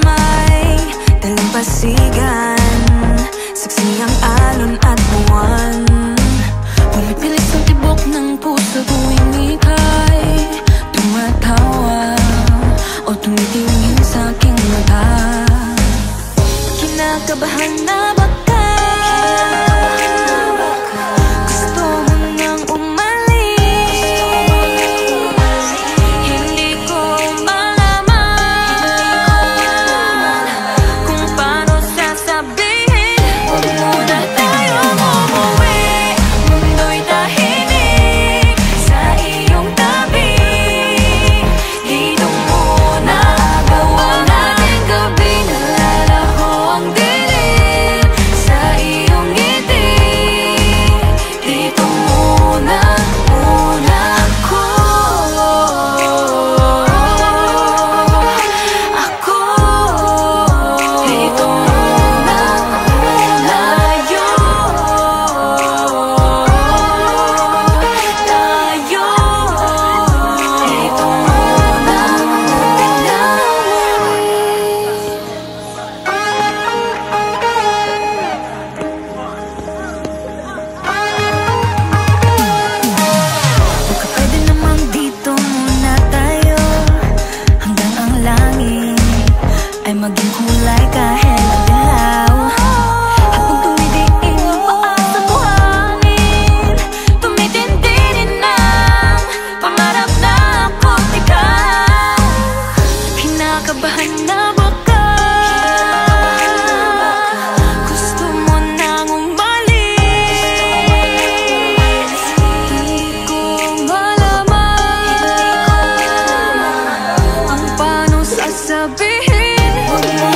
may dalampasigan, saksi ang alon at buwan. Pumipilis ang tibok ng puso tuwing ika'y tumatawa o tumitingin sa aking mata. Kinakabahan na ba ka? Gusto mo nang umalis? Hindi ko malaman kung paano sasabihin. Huwag muna tayong umuwi, mundo'y tahimik sa iyong tabi. Dito muna gawa natin gabi, nalalaho ang dilim sa iyong ngiti. Dito muna ako. Dito muna tayo. Dito muna baka pwede namang dito muna tayo, hanggang ang langit ay maging kulay kahit madilaw. Habang tumidiin ang paa sa buhangin, tumitindi din ang pangarap na ako't ikaw. Kinakabahan na ba ka? Gusto mo nang umalis? Hindi ko malaman ang paano sasabihin. Huwag mo